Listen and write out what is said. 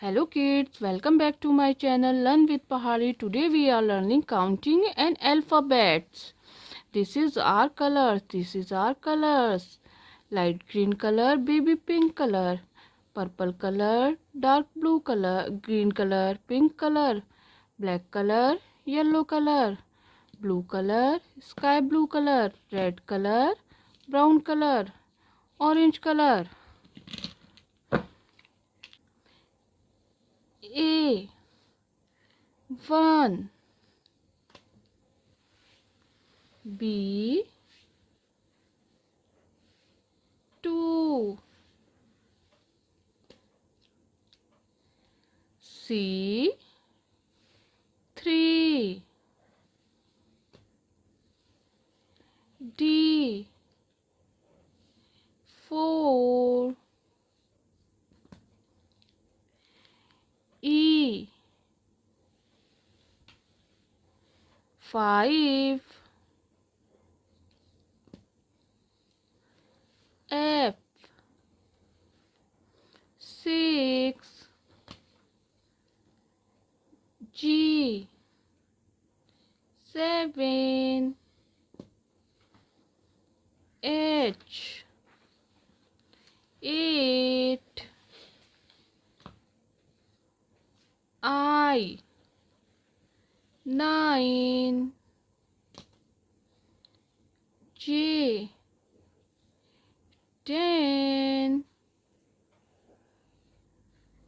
Hello kids, welcome back to my channel Learn with Pahadi. Today we are learning counting and alphabets. This is our colors. Light green color, baby pink color, purple color, dark blue color, green color, pink color, black color, yellow color, blue color, sky blue color, red color, brown color, orange color. A 1, B 2, C 3, D 4, E 5, F 6, G 7, H 8, I 9, J 10,